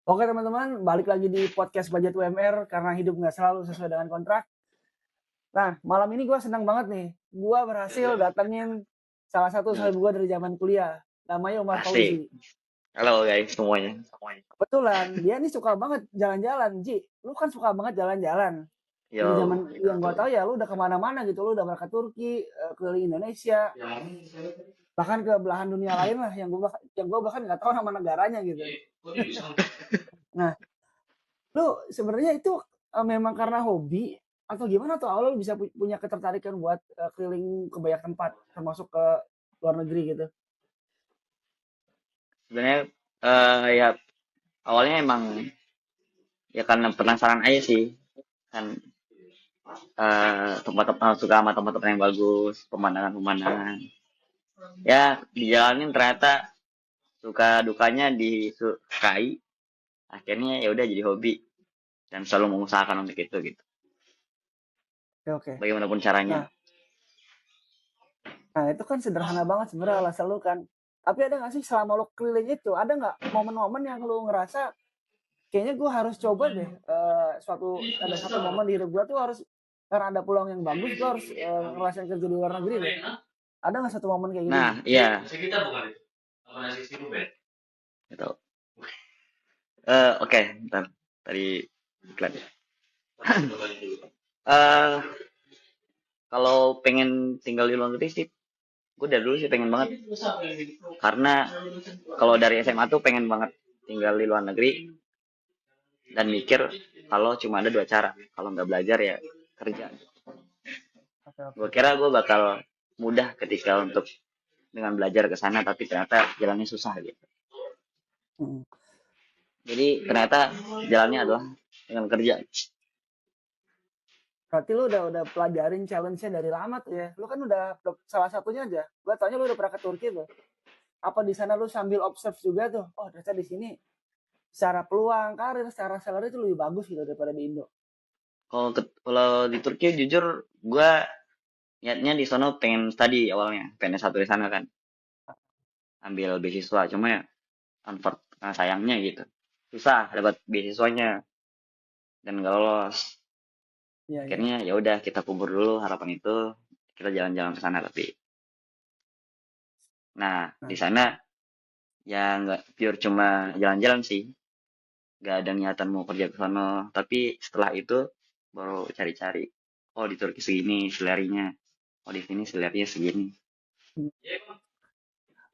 Oke teman-teman, balik lagi di podcast Budget UMR karena hidup nggak selalu sesuai dengan kontrak. Nah, malam ini gue senang banget nih. Gue berhasil datengin salah satu Nah, sahabat gue dari zaman kuliah. Namanya Umar asik. Fauzi. Halo guys semuanya. Kebetulan, dia nih suka banget jalan-jalan. Ji, lu kan suka banget jalan-jalan. Dari zaman Yo, yang gue betul. tahu ya, lu udah kemana-mana gitu. Lu udah berangkat Turki, keliling Indonesia, bahkan ke belahan dunia lain lah. Yang gue bahkan nggak tahu nama negaranya gitu. Nah, lu sebenarnya itu memang karena hobi atau gimana tuh awalnya lu bisa punya ketertarikan buat keliling ke banyak tempat termasuk ke luar negeri gitu. Sebenarnya ya awalnya emang ya karena penasaran aja sih. Kan tempat-tempat suka sama tempat-tempat yang bagus, pemandangan-pemandangan. Ya dijalanin ternyata suka dukanya disukai. Akhirnya ya udah jadi hobi dan selalu mengusahakan untuk itu gitu. Oke, oke. Bagaimanapun caranya. Nah, nah itu kan sederhana banget sebenarnya alasan lu kan. Tapi ada nggak sih selama lu keliling itu ada nggak momen-momen yang lu ngerasa kayaknya gue harus coba deh ada satu momen di hidup gue tuh harus karena ada peluang yang bagus gue harus ngerasain kerja di luar negeri deh. Ada nggak satu momen kayak gitu Nah, Ji? iya. Gitu. Oke, bentar. Tadi iklan. Eh, Kalau pengen tinggal di luar negeri sih, gue dari dulu sih pengen banget. Karena kalau dari SMA tuh pengen banget tinggal di luar negeri dan mikir kalau cuma ada dua cara. Kalau nggak belajar ya kerja. Oke, Gue oke. kira gue bakal mudah ketika untuk dengan belajar ke sana, tapi ternyata jalannya susah gitu. Mm. Jadi ternyata jalannya adalah dengan kerja. Berarti lu udah pelajarin challenge-nya dari lama tuh ya. Lu kan udah salah satunya aja. Gua taunya lu udah pernah ke Turki tuh. Apa di sana lu sambil observe juga tuh? Oh, ternyata di sini secara peluang karir, secara salary itu lebih bagus gitu daripada di Indo. Kalau di Turki jujur gue niatnya di sono pengen study awalnya, pengen S1 di sana kan, ambil beasiswa. Cuma ya sayangnya gitu, susah dapat beasiswanya dan gak lolos. Iya, iya. Akhirnya ya udah kita kubur dulu harapan itu, kita jalan-jalan ke sana tapi. Nah, di Nah, sana ya nggak pure cuma jalan-jalan sih, nggak ada niatan mau kerja ke sana. Tapi setelah itu baru cari-cari. Oh di Turki segini selerinya, oh di sini selerinya segini.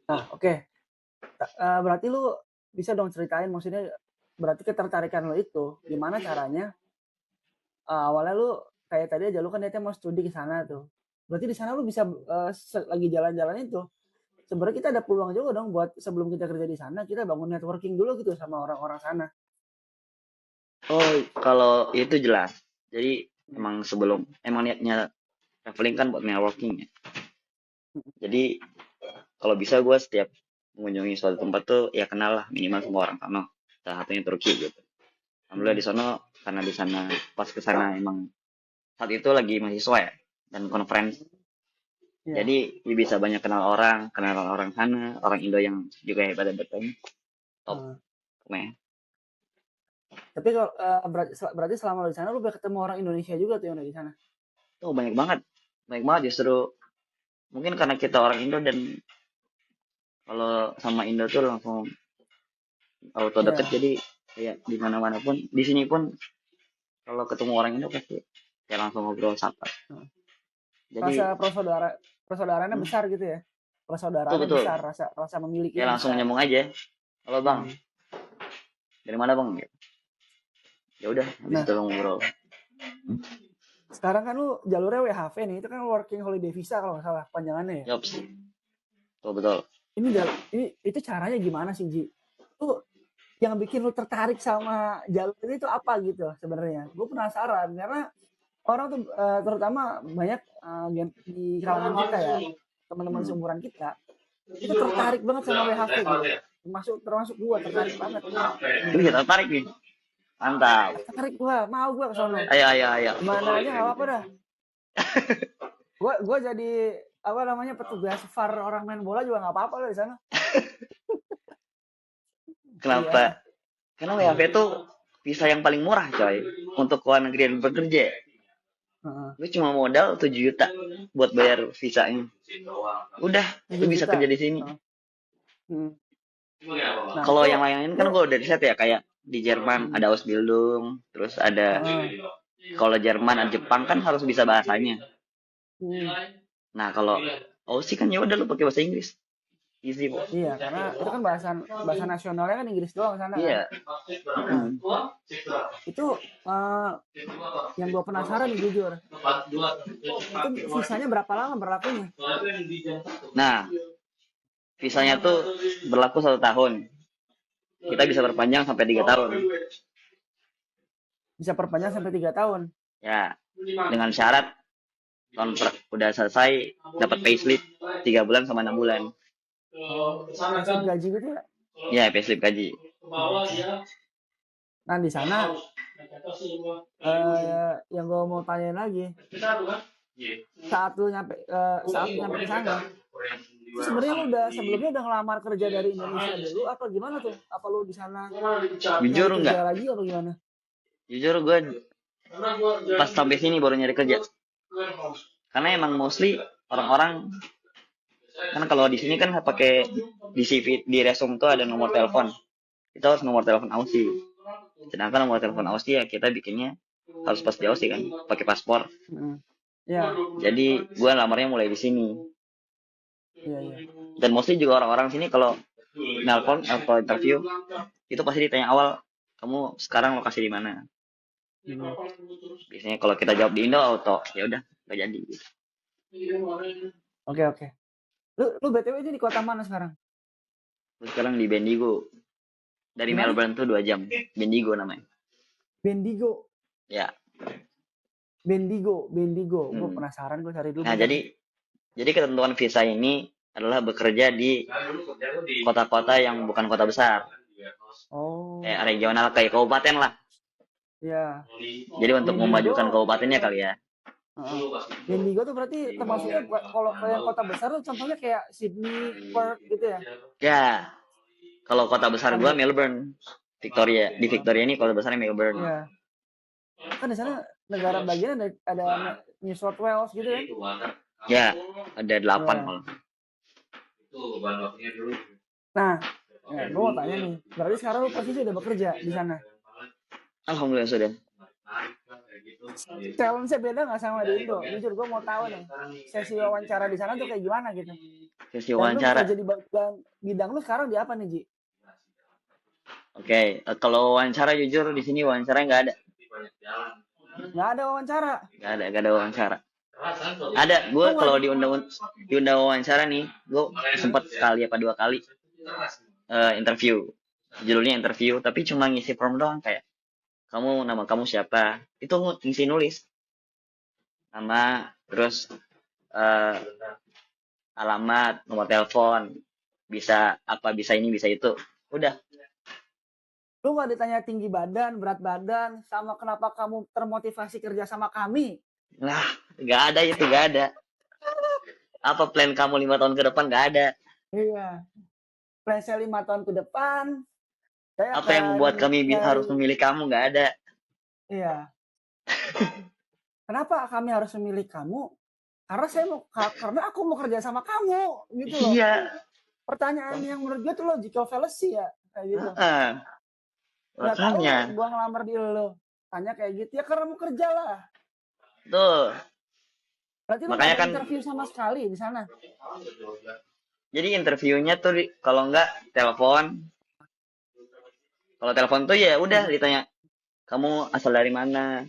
nah oke. Berarti lu bisa dong ceritain maksudnya berarti ketertarikan lo itu gimana caranya awalnya lu kayak tadi aja lu kan niatnya mau studi ke sana tuh. Berarti di sana lu bisa lagi jalan-jalan itu sebenarnya kita ada peluang juga dong buat sebelum kita kerja di sana kita bangun networking dulu gitu sama orang-orang sana. Oh kalau itu jelas. Jadi emang niatnya traveling kan buat networking ya. Jadi kalau bisa gue setiap mengunjungi suatu tempat tuh ya kenal lah minimal semua orang sana. Salah satunya Turki gitu. Alhamdulillah di sana karena di sana pas ke sana emang saat itu lagi mahasiswa ya dan conference. Iya. Jadi ya bisa banyak kenal orang sana, orang Indo yang juga hebat-hebat kan. Top, Heeh. pokoknya. Tapi kalau berarti selama lu di sana lu udah ketemu orang Indonesia juga tuh yang ada di sana. Tuh banyak banget justru mungkin karena kita orang Indo dan kalau sama Indo tuh langsung auto deket Iya. jadi kayak di mana mana pun di sini pun kalau ketemu orang Indo pasti ya langsung ngobrol sapa. Heeh. Rasa Jadi persaudaraannya hmm, besar gitu ya. betul Persaudaraannya betul besar, rasa rasa kayak memilikinya langsung besar. nyambung aja. Halo bang, Hmm. dari mana bang? Ya udah habis Nah, itu ngobrol. sekarang kan lu jalurnya WHV nih, itu kan working holiday visa kalau nggak salah panjangannya ya. Yops, betul betul. Ini itu caranya gimana sih Ji? Tuh yang bikin lu tertarik sama jalur ini tuh apa gitu sebenarnya? Gue penasaran karena orang tuh terutama banyak di kalangan kita ya, teman-teman Hmm. seumuran kita, itu tertarik banget sama WHV gitu. Termasuk termasuk gue tertarik banget. Ini kita tarik nih, mantap. Tertarik gue, mau gue ke sono. Ayo ayo ayo. Gimana aja nggak apa-apa dah. Gue jadi apa namanya petugas VAR orang main bola juga nggak apa-apa lah di sana. Iya. Kenapa Karena WHV itu visa yang paling murah coy untuk luar negeri yang bekerja. Heeh. Gue cuma modal 7 juta buat bayar visanya. Udah, lu 7 bisa juta. kerja di sini. Heeh. Hmm. Nah Kalau itu yang lain kan lu, gue udah riset ya, kayak di Jerman hmm, ada Ausbildung, terus ada heeh. kalau Jerman dan Jepang kan harus bisa bahasanya. Hmm. Nah, kalau Aussie kan ya udah lu pakai bahasa Inggris. Easy kok. Iya, karena itu kan bahasa bahasa nasionalnya kan Inggris doang sana kan. Iya. Nah, Mm. itu eh, yang gue penasaran nih jujur. Itu visanya berapa lama berlakunya? Nah, visanya tuh berlaku 1 tahun. Kita bisa perpanjang sampai 3 tahun. Bisa perpanjang sampai 3 tahun. Ya, dengan syarat kontrak udah selesai, dapat payslip 3 bulan sama 6 bulan. Oh, payslip gaji gitu ya? Ya, payslip gaji. Oke. Nah di sana yang gue mau tanyain lagi, saat lu nyampe ke sana, itu sebenarnya lu udah sebelumnya udah ngelamar kerja dari Indonesia dulu apa gimana tuh? Apa lu di sana Jujur nyari kerja nggak? lagi apa gimana? Jujur gue pas sampai sini baru nyari kerja. Karena emang mostly orang-orang kan kalau di sini kan pakai di CV di resume tuh ada nomor telepon. Kita harus nomor telepon Aussie. Sedangkan nomor telepon Hmm. Aussie ya kita bikinnya harus pas di Aussie kan, pakai paspor. Hmm. Ya, Jadi gue lamarnya mulai di sini. iya, iya. Dan mostly juga orang-orang sini kalau nelpon atau interview itu pasti ditanya awal, kamu sekarang lokasi di mana? Hmm. Biasanya kalau kita jawab di Indo auto, ya udah nggak jadi. Oke, oke. Lu BTW ini di kota mana sekarang? Terus sekarang di Bendigo. Dari Di mana? Melbourne tuh 2 jam. Bendigo namanya. Bendigo. Ya. Bendigo. Gue Hmm. penasaran, gue cari dulu Nah, bentar deh. jadi ketentuan visa ini adalah bekerja di kota-kota yang bukan kota besar. Oh, Kayak regional, kayak kabupaten lah. ya. Jadi untuk memajukan Bendigo. kabupatennya kali ya. Heeh. Bendigo tuh berarti termasuknya kalau yang kota besar tuh contohnya kayak Sydney, Perth gitu ya? Ya, kalau kota besar Kan gua ya? Melbourne, Victoria. Di Victoria ini kota besarnya Melbourne. Ya. Kan di sana negara bagian ada New South Wales gitu kan? Ya, ada 8 Ya. malah. Nah, ya, gue mau tanya nih. Berarti sekarang lu posisi udah bekerja di sana. Alhamdulillah sudah. Challenge-nya beda nggak sama di Indo? Jujur gue mau tahu nih. Sesi wawancara di sana tuh kayak gimana gitu? Sesi Dan lu wawancara. bekerja di bidang lu sekarang di apa nih, Ji? Oke, kalau wawancara jujur di sini wawancara nggak ada. Nggak ada wawancara. Nggak ada wawancara. Ada, gue Lu nggak kalau diundang wawancara nih, gue sempat sekali apa 2 kali interview. Judulnya interview, tapi cuma ngisi form doang kayak nama kamu siapa? Itu ngisi nulis nama, terus eh, alamat, nomor telepon, bisa apa, bisa ini, bisa itu. Udah. lu nggak ditanya tinggi badan, berat badan, sama kenapa kamu termotivasi kerja sama kami? Nah, nggak ada itu, nggak ada. Apa plan kamu 5 tahun ke depan? Nggak ada. Iya. Plan saya 5 tahun ke depan, saya Apa yang akan membuat kami harus nyari. memilih kamu? Nggak ada. Iya. Kenapa kami harus memilih kamu? Karena aku mau kerja sama kamu, gitu loh. Iya. Pertanyaan yang menurut gue tuh logical fallacy ya, kayak gitu. Nggak tahu Makanya. gue ngelamar di lo, tanya kayak gitu ya karena mau kerja lah. Tuh. Berarti lu Makanya nggak ada kan. interview sama sekali di sana? Jadi interviewnya tuh kalau nggak telepon. Kalau telepon tuh ya udah ditanya kamu asal dari mana.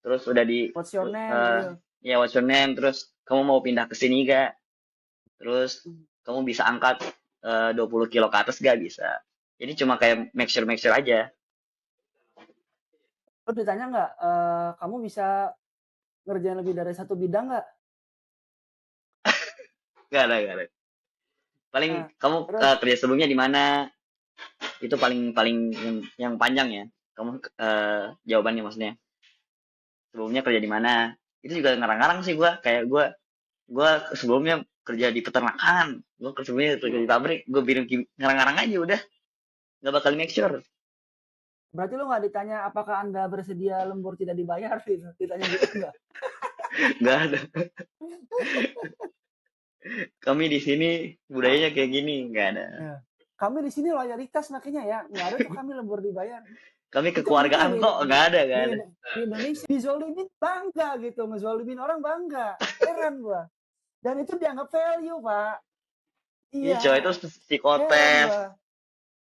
Terus udah What's your name gitu? ya what's your name. Terus kamu mau pindah ke sini gak? Terus kamu bisa angkat 20 kilo ke atas gak? Bisa. Jadi cuma kayak make sure aja. Lu ditanya nggak, kamu bisa ngerjain lebih dari satu bidang nggak? Gak ada. Paling Nah, kamu terus kerja sebelumnya di mana? Itu paling yang panjang ya. Kamu jawabannya maksudnya. Sebelumnya kerja di mana? Itu juga ngarang-ngarang sih gua. Kayak gua sebelumnya kerja di peternakan. Gua sebelumnya kerja di pabrik. Gua bilang ngarang-ngarang aja udah. Gak bakal make sure. Berarti lu nggak ditanya apakah Anda bersedia lembur tidak dibayar gitu? Ditanya gitu nggak? Nggak ada. Kami di sini budayanya kayak gini, nggak ada. Ya. Kami di sini loyalitas makanya ya, nggak ada tuh kami lembur dibayar. Kami Itu mungkin kekeluargaan kok, nggak ada, nggak ada. di Indonesia dizolimin bangga gitu, ngezolimin orang bangga. Heran gua. Dan itu dianggap value, Pak. Iya Iya, coy, terus heran psikotes, gua.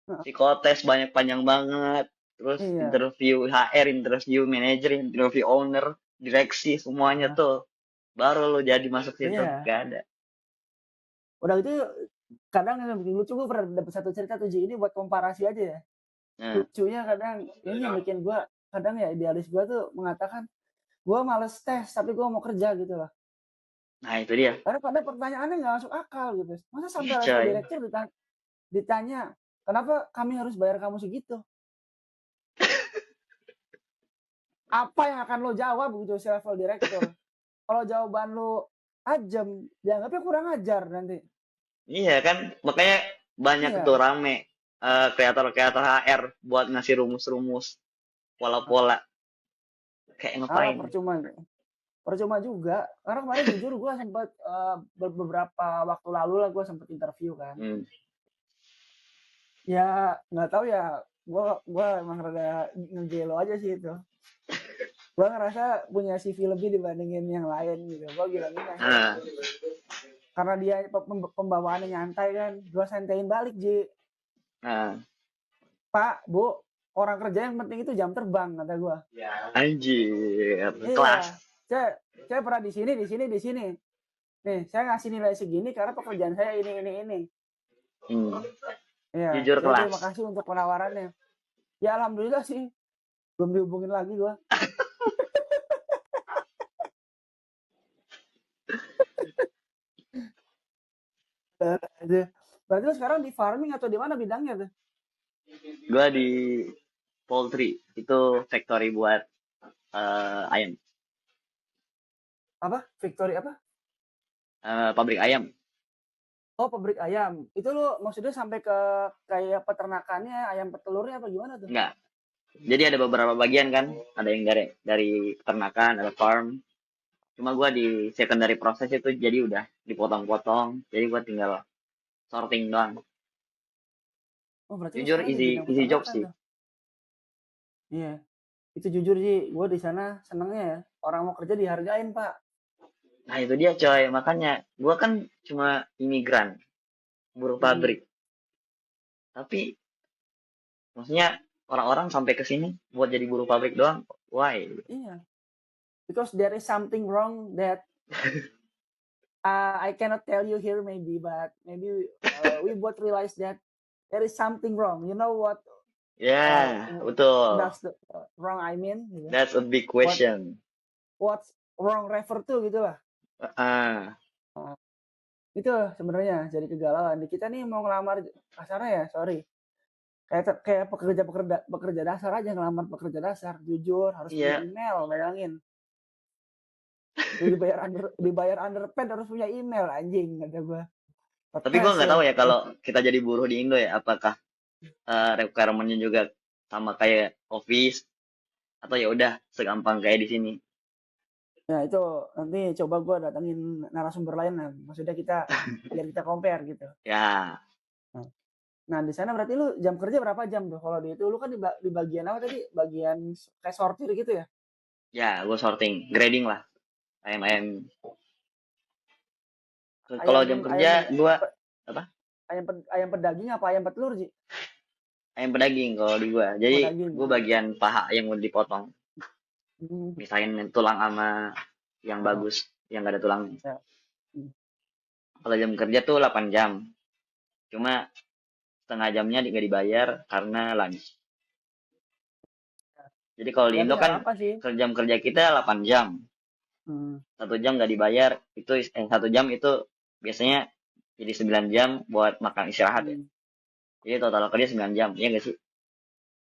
Nah, psikotes banyak panjang banget. Terus iya. interview HR, interview manager, interview owner, direksi, semuanya Nah, tuh. Baru lo jadi masuk situ, iya. nggak ada. Udah gitu kadang yang bikin lucu gue pernah dapet satu cerita tuh Ji, ini buat komparasi aja ya. Nah, Lucunya kadang ini yang bikin gue kadang ya idealis gue tuh mengatakan gue males tes tapi gue mau kerja gitu loh. nah itu dia. Karena pada pertanyaannya nggak masuk akal gitu. Masa sampai Ih level coy. direktur ditanya kenapa kami harus bayar kamu segitu? Apa yang akan lo jawab gitu si level direktur? Kalau jawaban lo ajem, dianggapnya kurang ajar nanti. Iya kan, makanya banyak itu Iya. rame kreator-kreator HR buat ngasih rumus-rumus, pola-pola. Kayak Ah, ngapain? percuma juga. Karena kemarin jujur gue sempat beberapa waktu lalu lah gue sempat interview kan. Hmm. Ya nggak tahu ya. Gue emang rada ngegelo aja sih itu. Gue ngerasa punya CV lebih dibandingin yang lain gitu. Gue bilangnya Nah, karena dia pembawaannya nyantai kan. Gue santain balik Ji. nah, Pak, Bu, orang kerja yang penting itu jam terbang kata gue. anjir, Iya, kelas. saya pernah di sini, di sini, di sini. Nih, saya ngasih nilai segini karena pekerjaan saya ini. Hmm. Iya, Jujur saya terima kelas. kasih untuk penawarannya. Ya alhamdulillah sih, belum dihubungin lagi gua. Berarti lu sekarang di farming atau di mana bidangnya tuh? Gua di poultry, itu factory buat ayam, Apa? Victory apa? pabrik ayam. Oh, pabrik ayam. Itu lu maksudnya sampai ke kayak peternakannya, ayam petelurnya apa gimana tuh? Enggak. Jadi ada beberapa bagian kan, ada yang dari peternakan, ada farm. Cuma gua di secondary proses itu jadi udah dipotong-potong, jadi gua tinggal sorting doang. Oh, berarti lu Jujur sekarang di easy bidang easy job peternakan sih. tuh. Iya. Itu jujur sih, gua di sana senengnya ya. Orang mau kerja dihargain, Pak. Nah itu dia coy, makanya gua kan cuma imigran, buruh Mm-mm. pabrik. Tapi maksudnya orang-orang sampai ke sini buat jadi buruh pabrik doang. Why? Iya. Because there is something wrong that I cannot tell you here maybe, but maybe we both realize that there is something wrong. You know what Ya, betul. does the wrong I mean? Gitu. That's a big What question. what's wrong refer to gitu lah. Ah, Uh, itu sebenarnya jadi kegalauan. Kita nih mau ngelamar kasarnya ya, sorry. Kayak pekerja dasar aja ngelamar pekerja dasar, jujur harus punya iya. email, bayangin. Dibayar underpaid harus punya email anjing kata gua. Tapi gua Tes nggak ya. tahu ya kalau kita jadi buruh di Indo ya, apakah requirement-nya juga sama kayak office atau ya udah segampang kayak di sini. Ya itu nanti coba gue datengin narasumber lain lah. Maksudnya biar kita compare gitu. Ya, Nah di sana berarti lu jam kerja berapa jam tuh? Kalau di itu lu kan di bagian apa tadi? Bagian kayak sortir gitu ya? ya gua sorting, grading lah. Ayam-ayam. Kalau Ayam jam ayam kerja gua apa? ayam pedaging apa ayam petelur sih? Ayam pedaging kalau di gua. Jadi Pedaging. gua bagian paha yang udah dipotong. Hmm. Misahin tulang sama yang Oh, bagus, yang gak ada tulangnya. ya. Hmm. Kalau jam kerja tuh 8 jam. Cuma setengah jamnya nggak dibayar karena lunch. Jadi kalau di Tapi Indo nggak kan apa-apa sih. jam kerja kita 8 jam. Hmm. 1 jam nggak dibayar, itu 1 jam itu biasanya jadi 9 jam buat makan istirahat ya. Hmm. Jadi total kerja 9 jam, iya nggak sih?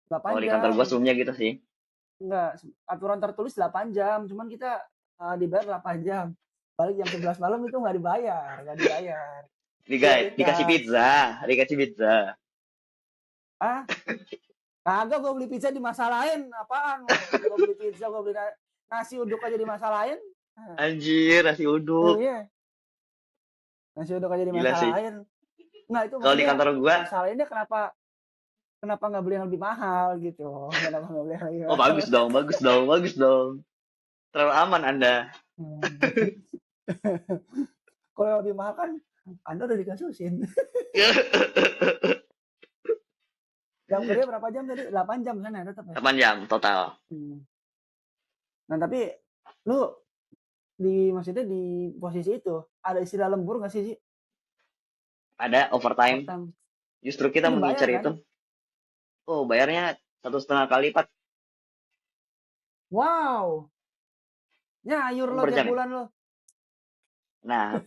8 Kalau di kantor jam. gua sebelumnya gitu sih. Enggak, aturan tertulis 8 jam. Cuman kita dibayar 8 jam. Balik jam 11 malam itu nggak dibayar. Dikasih Prioritas. pizza, dikasih pizza. Ah, Kagak, gue beli pizza dimasalahin, apaan? Gue beli pizza, gue beli nasi uduk aja dimasalahin. Anjir, nasi uduk. Iya, nasi uduk aja Gila sih. dimasalahin. Nggak, itu Kalau di maksudnya kantor gua, masalahinnya kenapa kenapa nggak beli yang lebih mahal gitu? Kenapa nggak beli yang lebih oh mahal? bagus dong, bagus dong, bagus dong. Terlalu aman Anda. Kalau yang lebih mahal kan Anda udah dikasusin. Jam kerja berapa jam tadi? 8 jam kan ya tetap ya? 8 jam total. Nah, tapi lu maksudnya di posisi itu ada istilah lembur nggak sih? Ada overtime. Overtime. Justru kita Itu dibayar mengincar kan? itu. Oh, bayarnya 1,5 kali lipat Wow. Nyayur lo per tiap jam ya. bulan lo. Nah,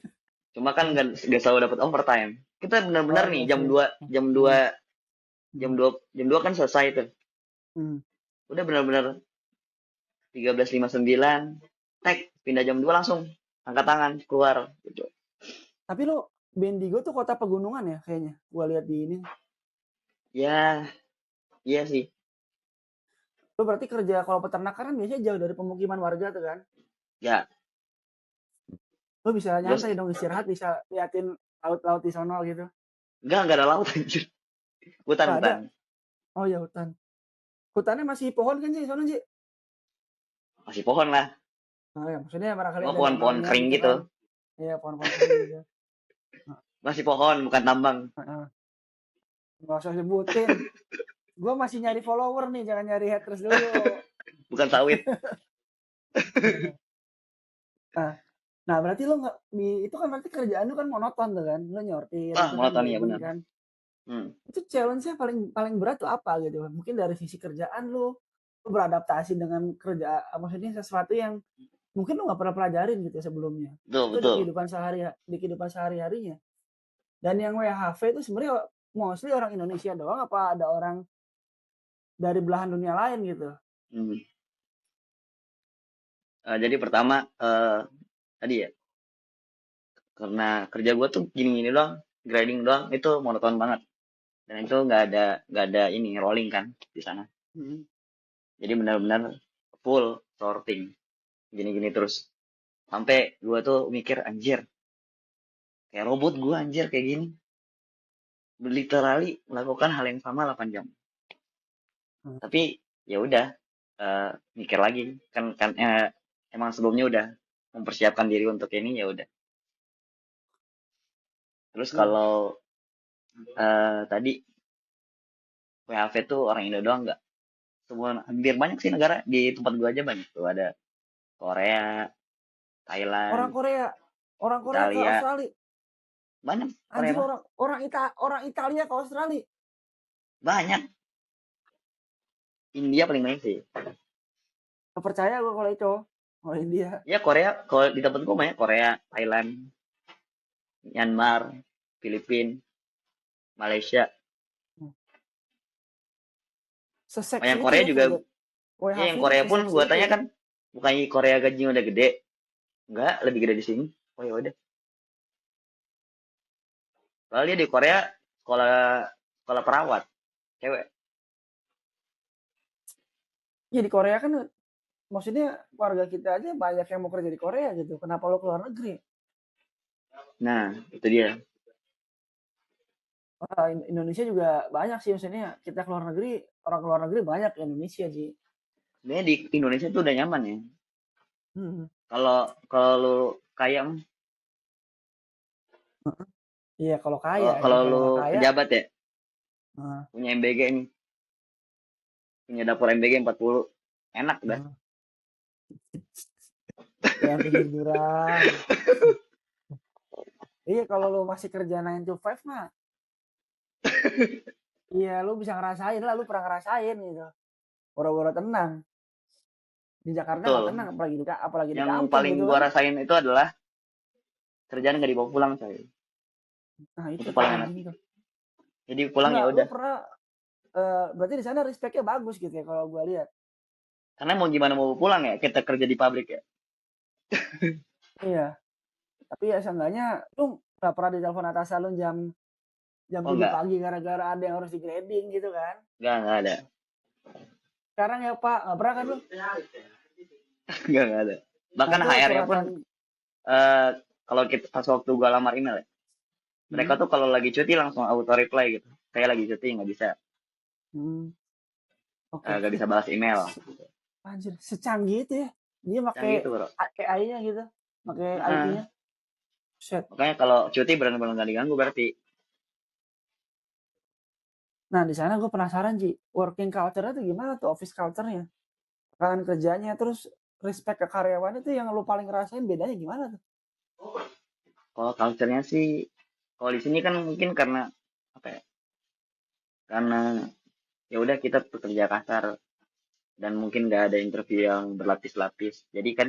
cuma kan gak selalu dapat overtime. Kita Oh benar-benar nih iya jam sih. 2 jam 2 kan selesai tuh. Udah benar-benar 13.59 tag pindah jam 2 langsung angkat tangan keluar gitu. Tapi lo Bendigo tuh kota pegunungan ya kayaknya. Gua lihat di ini. Ya, iya sih. Lo berarti kerja kalau peternakan kan biasanya jauh dari pemukiman warga tuh kan? Ya, Lo bisa gue nyantai dong istirahat, bisa liatin laut-laut di sono gitu. enggak ada laut anjir. Gak ada. Hutan. Oh ya hutan. Hutannya masih pohon kan sih sono sih? Masih pohon lah. Oh ya maksudnya barangkali Cuma ada pohon-pohon danaunya kering gitu gitu. kan? Iya pohon-pohon kering gitu. Masih pohon, bukan tambang. Gak usah sebutin. Gue masih nyari follower nih, jangan nyari haters dulu. Bukan sawit. Nah berarti lo nggak itu kan berarti kerjaan lo kan monoton tuh kan, lo nyortir itu kan Monoton ya grading benar. kan. Itu challenge-nya paling berat tuh apa gitu? Mungkin dari sisi kerjaan lo beradaptasi dengan kerja, maksudnya sesuatu yang mungkin lo nggak pernah pelajarin gitu sebelumnya. Itu di Betul. kehidupan sehari-harinya. Dan yang WHV itu sebenarnya mostly orang Indonesia doang apa ada orang dari belahan dunia lain gitu? Jadi pertama tadi ya, karena kerja gue tuh gini-gini doang, grading doang, itu monoton banget. Dan itu nggak ada ini rolling kan di sana. Jadi benar-benar full sorting, gini-gini terus. Sampai gue tuh mikir anjir, kayak robot gue anjir kayak gini. Literally melakukan hal yang sama 8 jam. Tapi ya udah, mikir lagi kan emang sebelumnya udah mempersiapkan diri untuk ini, ya udah. Terus kalau tadi WHV tuh orang Indo doang nggak? Semua hampir banyak sih negara di tempat gua aja banyak tuh, ada Korea, Orang Thailand, Korea ke Italia, Australia. banyak Korea Anjir mah. orang Italia ke Australia. Banyak. India paling banyak sih. Gak percaya gue kalau itu. Kalau India. Ya Korea, kalau di tempat gua banyak Korea, Thailand, Myanmar, Filipina, Malaysia. Seseksi Yang itu Korea ya juga. kerja. Ya WHV yang itu Korea pun seseksi gua itu tanya ya. kan, bukannya Korea gajinya udah gede? Enggak, lebih gede di sini. Oh ya udah. Soalnya di Korea sekolah sekolah perawat cewek. Ya di Korea kan maksudnya warga kita aja banyak yang mau kerja di Korea gitu. Kenapa lo keluar negeri? Nah, itu dia. Indonesia juga banyak sih maksudnya kita keluar negeri, orang keluar negeri banyak di Indonesia sih. Sebenarnya di Indonesia tuh udah nyaman ya. Kalau lu kaya, iya kalau kaya ya, kalau kalau lu nggak kaya, pejabat ya, punya MBG nih, punya dapur MBG 40, enak dah. yang pinggir jurang. Iya kalau lu masih kerja 9 to 5 mah, iya lu bisa ngerasain lah, lu pernah ngerasain gitu. Boro-boro tenang. Di Jakarta nggak Betul. tenang, apalagi di Yang kampung paling gitu gua kan. rasain itu adalah kerjaan nggak dibawa pulang, coy. Nah itu Itu tuh paling enak. anjing tuh. Jadi pulang ya Enggak, lu udah. pernah berarti di sana respect-nya bagus gitu ya kalau gua lihat. Karena mau gimana mau pulang ya, kita kerja di pabrik ya. Iya. Tapi ya seenggaknya lu nggak pernah ditelepon atasan lu jam Oh 7 enggak, pagi gara-gara ada yang harus di grading gitu kan. enggak ada. Sekarang ya Pak, nggak pernah kan lu? Nggak ada. Bahkan Nah, itu HR-nya pun suratan. kalau kita pas waktu gua lamar email ya, mereka Hmm, tuh kalau lagi cuti langsung auto reply gitu. Saya lagi cuti hmm, oke. nggak bisa balas email. Anjir, secanggih itu ya. Dia pakai Canggih gitu bro. AI-nya gitu, pakai IT-nya. Nah, Set. makanya kalau cuti benar-benar nggak diganggu berarti. Nah, di sana gue penasaran Ji, working culture-nya tuh gimana tuh, office culture-nya? Rekan kerjanya, terus respect ke karyawan itu yang lu paling ngerasain bedanya gimana tuh? Kalau culture-nya sih, kalau di sini kan mungkin karena apa ya? Karena ya udah kita pekerja kasar dan mungkin nggak ada interview yang berlapis-lapis. Jadi kan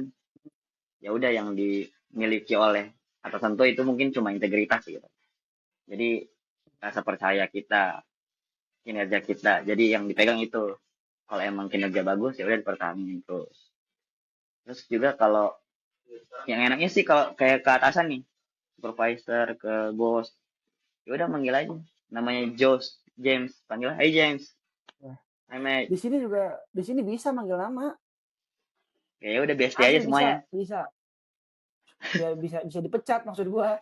ya udah yang dimiliki oleh atasan tuh itu mungkin cuma integritas gitu. Jadi rasa percaya kita, kinerja kita. Jadi yang dipegang itu. Kalau emang kinerja bagus ya udah dipertahankan terus. Terus juga kalau yang enaknya sih kalau kayak ke atasan nih, supervisor, ke bos, ya udah manggil aja. Namanya James, panggil, hey James, Nah, hi mate. di sini juga, di sini bisa manggil nama, Ya udah BST aja asli semuanya. bisa, ya bisa bisa dipecat maksud gua.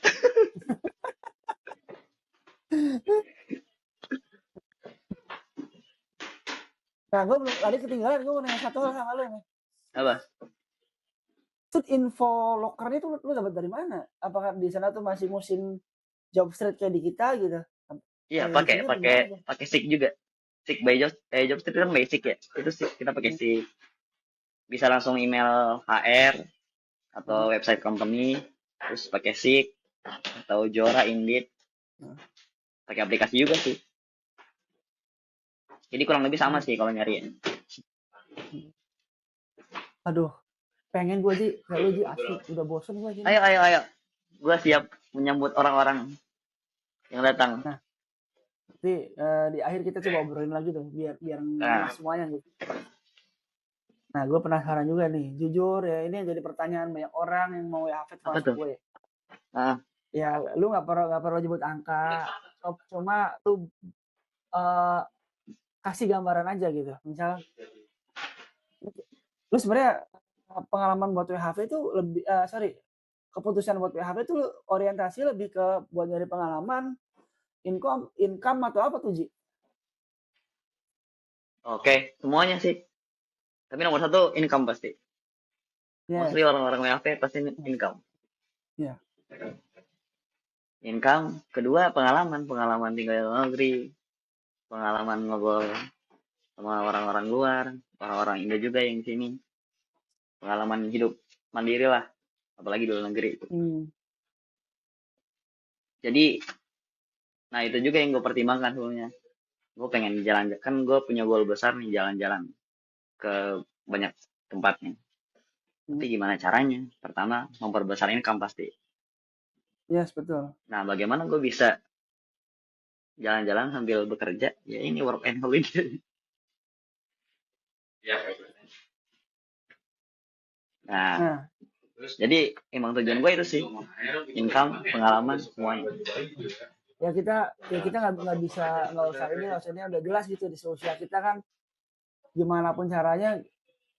Nah, gue belum tadi ketinggalan, gue mau nanya satu hal sama lu nih. Apa? Itu info lokernya tuh lu dapat dari mana? Apakah di sana tuh masih musim job street kayak di kita gitu? Iya, Kayak di pakai sini apa pakai gimana tuh? pakai Sick juga. Sick by Jobs, Jobs itu kan basic ya. Itu sih kita pakai Hmm, Sick. Bisa langsung email HR atau hmm, website company, terus pakai Sick atau Jora, Indeed, hmm, pakai aplikasi juga sih. Jadi kurang lebih sama hmm. sih kalau nyari. Aduh, pengen gue Ji, kayak lu Ji, asli udah bosen gue sini. Ayo, ayo, ayo. Gua siap menyambut orang-orang yang datang. Nah, nanti di akhir kita coba obrolin lagi tuh, biar biar ngemas Nah, semuanya gitu. Nah, gue penasaran juga nih, jujur ya ini yang jadi pertanyaan banyak orang yang mau WhaFit apa masuk tuh? gue. Nah, Ya, lu nggak perlu nyebut angka, cuma lu eh, kasih gambaran aja gitu. Misal, lu sebenarnya pengalaman buat WHV itu lebih, sorry, keputusan buat WHV itu orientasi lebih ke buat nyari pengalaman, income, income atau apa tuh Ji? oke, semuanya sih. Tapi nomor satu income pasti. Mostly Yes. orang-orang WFP pasti income. Ya. Income. Kedua pengalaman, pengalaman tinggal di luar negeri, pengalaman ngobrol sama orang-orang luar, orang-orang Indo juga yang di sini. Pengalaman hidup mandiri lah, apalagi di luar negeri. Hmm. Jadi, nah itu juga yang gue pertimbangkan sebelumnya. Gue pengen jalan, kan gue punya goal besar nih jalan-jalan ke banyak tempatnya. Tapi Hmm. gimana caranya? Pertama, memperbesar income pasti. Yes, betul. Nah, bagaimana gue bisa jalan-jalan sambil bekerja? Ya ini work and holiday. Nah, Nah, jadi emang tujuan gue itu sih, income, pengalaman, semuanya. ya kita nggak usah ini udah jelas gitu di sosial kita kan gimana pun caranya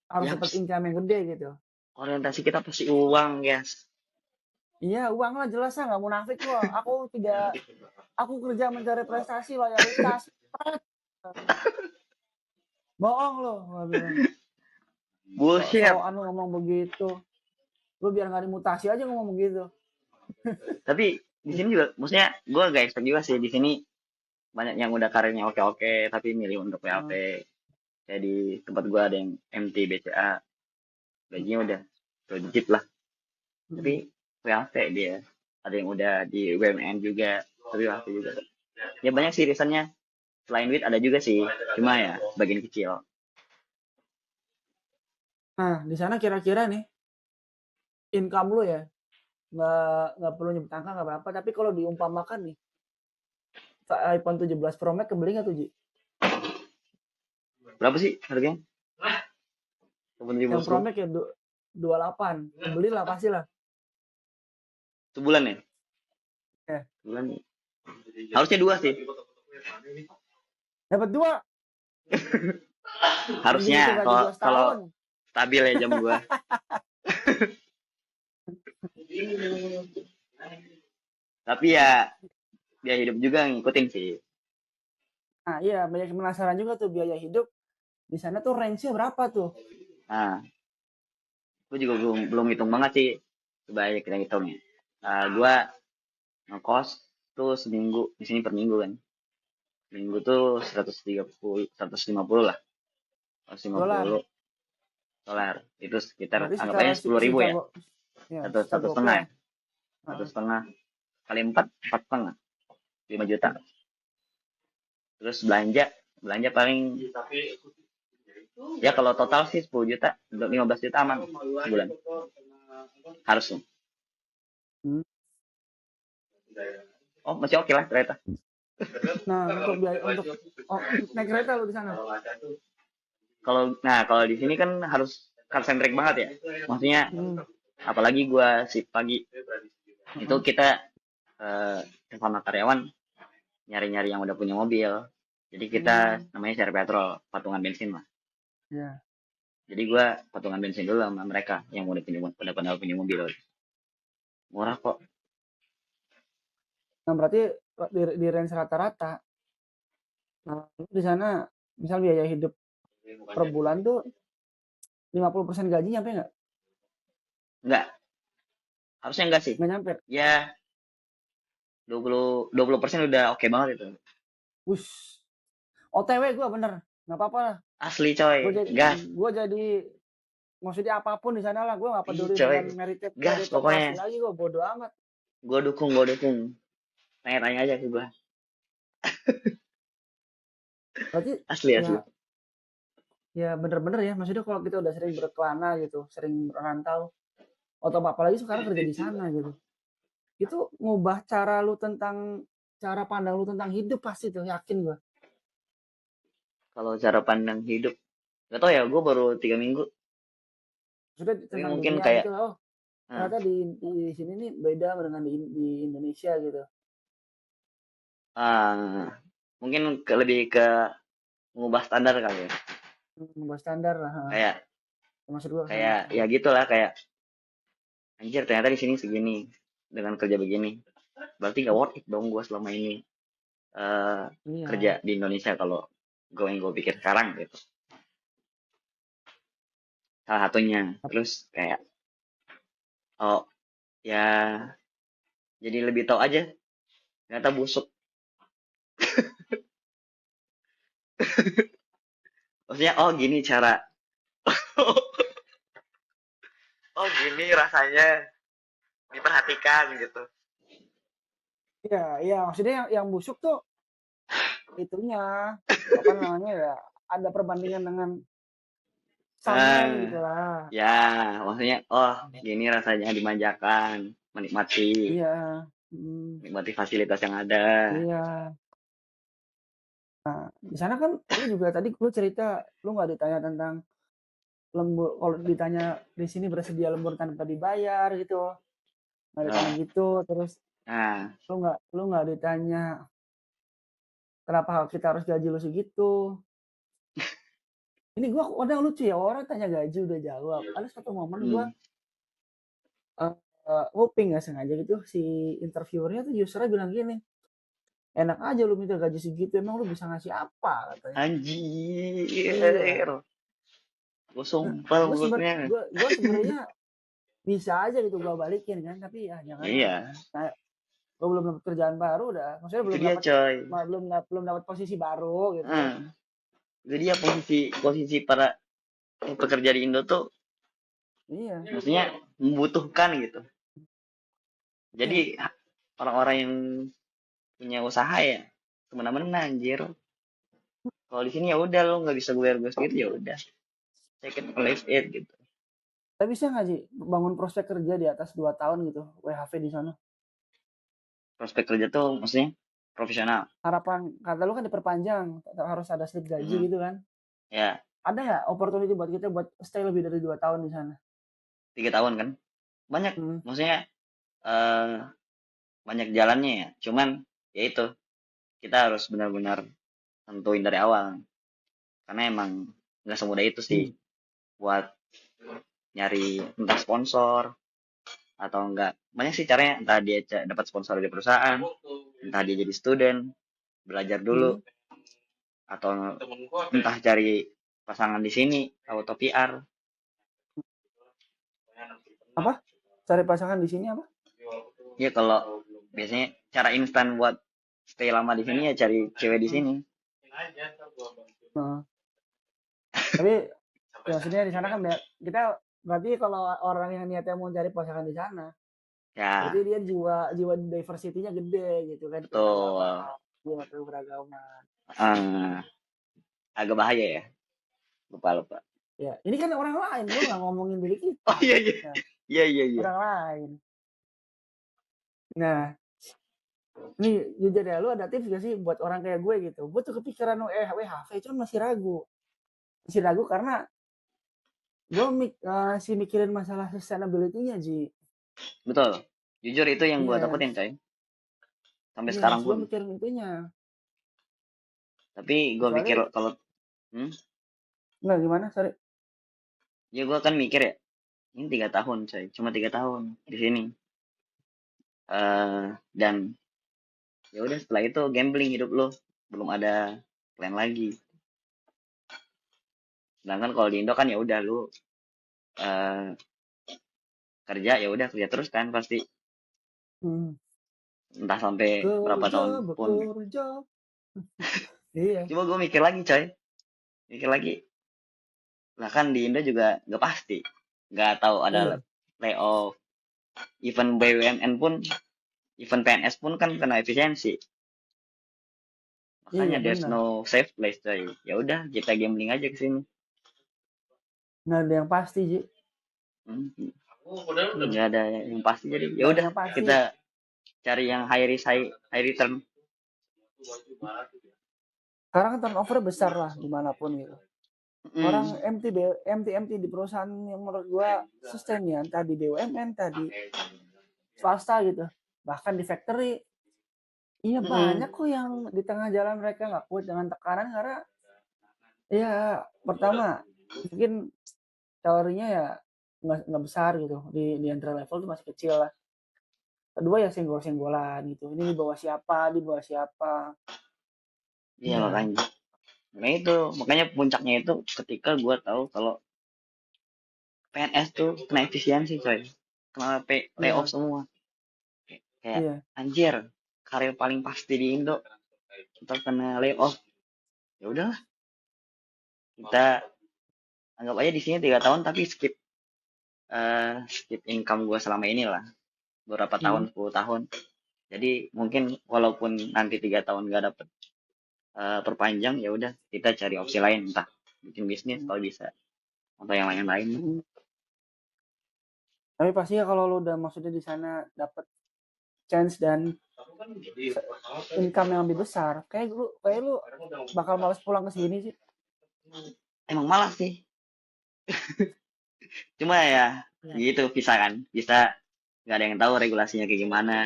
harus Ya, dapat income yang gede gitu. orientasi kita pasti uang, guys. Iya, uang lah jelas lah, nggak munafik kok. Aku kerja mencari prestasi, loyalitas. Bohong loh, gua bilang. Bullshit. So-soan lu ngomong begitu. Lu biar nggak dimutasi aja ngomong begitu. Tapi di sini juga, maksudnya gue agak expect juga sih di sini banyak yang udah karirnya oke-oke, tapi milih untuk PHP. Hmm. Kayak di tempat gue ada yang MT BCA, gajinya udah 2 digit lah. Tapi Hmm. PHP dia. Ada yang udah di UMN juga, tapi PHP juga. Ya banyak sih reasonnya. Selain duit ada juga sih, cuma ya sebagian kecil. Nah, di sana kira-kira nih income lu ya nggak perlu nyebut angka nggak apa-apa. Tapi kalau diumpamakan nih iPhone 17 Pro Max kebeli nggak tuh Ji? Berapa sih harganya? Yang 17 Pro Pro? Max ya 28. Kebeli lah pasti lah. Sebulan ya? Ya. Sebulan. Harusnya 2 sih. Dapat dua. Anjing itu Harusnya gaji kalau gua kalau setahun. stabil ya jam gua. Tapi ya biaya hidup juga ngikutin sih. Nah, iya banyak yang penasaran juga tuh biaya hidup di sana tuh range-nya berapa tuh? Nah, gue juga belum belum hitung banget sih. Coba aja kita hitung ya. Gua ngekos tuh seminggu di sini per minggu kan. Minggu tuh 130, 150 lah. Dolar. 150 dolar. Itu sekitar Berarti anggap secara aja 10.000 ya. Chicago ya Satu Chicago oke setengah lah. ya. Satu Heeh. setengah kali empat setengah. 5 juta. Terus belanja. Belanja paling ya kalau total sih 10 juta. 15 juta aman sebulan. Harusnya. Hmm. Oh masih oke lah ternyata. Nah, untuk biaya untuk oh, naik kereta lu di sana. Kalau di sini kan harus car centric banget ya. Maksudnya Hmm. apalagi gua shift pagi itu Heeh. kita eh, sama karyawan nyari-nyari yang udah punya mobil. Jadi kita Hmm. namanya cari petrol, patungan bensin lah. Ya. Jadi gua patungan bensin dulu sama mereka yang udah punya mobil. Murah kok. Nah, berarti di range rata-rata. Nah, lu di sana misal biaya hidup per bulan tuh 50% gaji nyampe nggak? Enggak, harusnya enggak sih. Nggak nyampe. Ya 20% udah oke banget itu. Wush. OTW gue bener. Nggak apa-apa lah. Asli Gue coy. jadi Gas. gue jadi maksudnya apapun di sana lah. Gue nggak Ih peduli coy. dengan Gas meritokrasi pokoknya. lagi. Gue bodo amat. Gue dukung. Tanya-tanya aja ke gua. Berarti Asli. ya ya bener-bener ya. Maksudnya kalau kita udah sering berkelana gitu, sering merantau, atau apalagi sekarang kerja di sana gitu, itu ngubah cara pandang lu tentang hidup pasti tuh yakin gue. Kalau cara pandang hidup, gak tau ya, gue baru 3 minggu. Sudah Tapi tentang mungkin dunia kayak, gitu. Oh, nah, ternyata di sini nih beda dengan di Indonesia gitu. ah, mungkin lebih ke mengubah standar kali ya. Mengubah standar lah. Ha. Kayak, Maksud gue sana. kayak ya gitulah kayak anjir ternyata di sini segini dengan kerja begini. Berarti gak worth it dong gue selama ini eh kerja Iya. di Indonesia kalau gue pikir sekarang gitu. Salah satunya. Terus kayak, oh ya jadi lebih tahu aja ternyata busuk. Maksudnya oh gini cara, oh gini rasanya diperhatikan gitu. Iya, iya. Maksudnya yang busuk tuh itunya apa namanya ya ada perbandingan dengan sunnya Ah, gitu lah. ya, maksudnya, oh, gini rasanya dimanjakan, menikmati, Iya. Hmm, menikmati fasilitas yang ada. iya. Di sana kan lu juga tadi lu cerita lu nggak ditanya tentang lembur kalau ditanya di sini bersedia lembur tanpa dibayar gitu. Nggak ditanya Nah, gitu terus nah, lu nggak ditanya kenapa kita harus gaji lu segitu. Ini gua kadang lucu ya orang tanya gaji udah jawab. Ada satu momen gua hmm, eh nguping nggak sengaja gitu si interviewernya tuh usernya bilang gini, enak aja lu minta gaji segitu emang lu bisa ngasih apa katanya. Iya. anjir, gue Nah, sumpah mulutnya. gue sebenarnya bisa aja gitu gue balikin kan tapi ya jangan lah. Iya, Nah, gue belum dapat kerjaan baru udah maksudnya itu dia coy. belum dapat posisi baru gitu. Ah, itu dia posisi posisi para pekerja di Indo tuh, Iya, maksudnya membutuhkan gitu. Jadi iya. orang-orang yang punya usaha ya, kemana-mana anjir. Kalau di sini ya udah lo nggak bisa gue segitu ya udah. Take it or leave it gitu. Tapi bisa nggak sih bangun prospek kerja di atas 2 tahun gitu WHV di sana? Prospek kerja tuh maksudnya profesional. Harapan kata lu kan diperpanjang harus ada slip gaji Hmm. gitu kan. Ya Ada nggak opportunity buat kita buat stay lebih dari 2 tahun di sana? 3 tahun kan banyak. Hmm. Maksudnya eh banyak jalannya ya. Cuman ya itu kita harus benar-benar tentuin dari awal. karena emang nggak semudah itu sih Hmm. buat nyari entah sponsor atau enggak, banyak sih caranya, entah dia dapat sponsor dari perusahaan, entah dia jadi student belajar dulu, Hmm. atau entah cari pasangan di sini auto PR. Apa? Cari pasangan di sini apa? Ya kalau biasanya cara instan buat stay lama di sini ya cari cewek di Hmm. sini. Nah, tapi ya maksudnya di sana kan kita berarti kalau orang yang niatnya mau cari pasangan di sana, berarti Ya dia jiwa jiwa diversity-nya gede gitu kan, betul. keragaman, jiwa keberagaman. Eh, agak bahaya ya, lupa lupa. Ya, ini kan orang lain, gue nggak ngomongin diri Oh kita, iya iya ya, iya iya iya. orang lain. Nah, ini jujur ya, lu ada tips gak sih buat orang kayak gue gitu? Gue tuh kepikiran WHV, cuman masih ragu karena gue masih mikirin masalah sustainability-nya, Ji. Betul, jujur itu yang gua Iya, takutin coy, sampai iya, sekarang gue pun. mikirin itunya. Tapi gua pikir Kecuali, kalau hmm, nggak gimana, sorry. ya gua kan mikir ya, ini 3 tahun coy, cuma 3 tahun di sini. Dan ya udah setelah itu gambling hidup lo, belum ada plan lagi. Sedangkan kalau di Indo kan ya udah lu eh, kerja, ya udah kerja terus kan pasti, Hmm. entah sampai berapa Kerja, tahun pun. bekerja. Iya, Cuma gue mikir lagi coy, mikir lagi, lah kan di Indo juga gak pasti, nggak tahu ada iya, layoff, event BUMN pun, event PNS pun kan kena efisiensi. iya Makanya there's benar. no safe place coy, ya udah kita gambling aja ke sini. Nggak ada yang pasti, Ji. Hmm, Iya, nggak ada yang pasti, jadi ya nggak ada udah yang pasti. kita cari yang high risk high return. Sekarang kan turnover besar lah dimanapun gitu. Orang Hmm, MT di perusahaan yang menurut gua sustain ya, tadi BUMN, tadi swasta gitu. Bahkan di factory, iya banyak hmm, kok yang di tengah jalan mereka nggak kuat dengan tekanan karena ya pertama mungkin teorinya ya nggak besar gitu di entry level tuh masih kecil lah. Kedua ya senggol-senggolan gitu. Ini di bawah siapa. iya Iya, makanya. Nah itu, makanya puncaknya itu ketika gue tahu kalau PNS tuh kena efisiensi coy. Kena layoff iya, semua. Kayak iya. anjir, karir paling pasti di Indo kita kena layoff. Ya udahlah, kita anggap aja di sini 3 tahun tapi skip income gue selama ini lah. Beberapa tahun, Hmm. 10 tahun. Jadi mungkin walaupun nanti 3 tahun gak dapet perpanjang, ya udah kita cari opsi lain, entah bikin bisnis kalau bisa atau yang lain-lain. Hmm. Tapi pasti ya kalau lu udah maksudnya di sana dapat chance dan income yang lebih besar, kayak lu bakal males pulang ke sini sih. Emang malas sih, cuma ya Iya. gitu, bisa kan, bisa, nggak ada yang tahu regulasinya kayak gimana,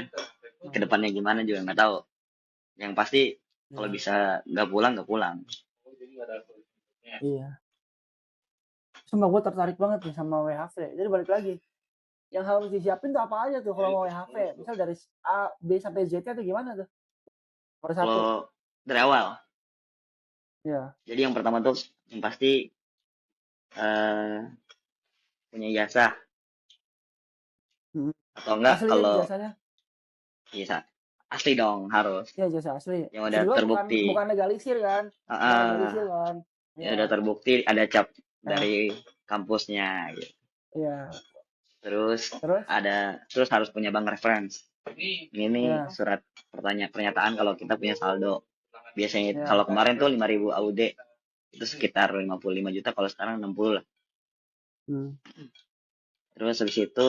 kedepannya gimana juga nggak tahu. Yang pasti kalau Iya. bisa nggak pulang. Iya. Sumpah gue tertarik banget nih sama WHV. Jadi balik lagi, yang harus disiapin tuh apa aja tuh kalau mau WHV? Misal dari A, B sampai Z tuh gimana tuh? Per satu. Kalau dari awal, Iya. jadi yang pertama tuh yang pasti eh, punya ijazah, Hmm. atau enggak Asli ya kalau ijazahnya? bisa asli dong, harus Iya ijazah asli. yang Maksud udah gue bukan terbukti. bukan legalisir kan? Bukan legalisir Ah, kan? yang Iya. udah terbukti ada cap Nah, dari kampusnya gitu. iya. Terus Terus? terus harus punya bank reference. Ini Iya. surat pernyataan kalau kita punya saldo. Biasanya kalau Iya. kemarin tuh 5.000 AUD itu sekitar 55 juta, kalau sekarang 60 lah. Hmm. Terus habis itu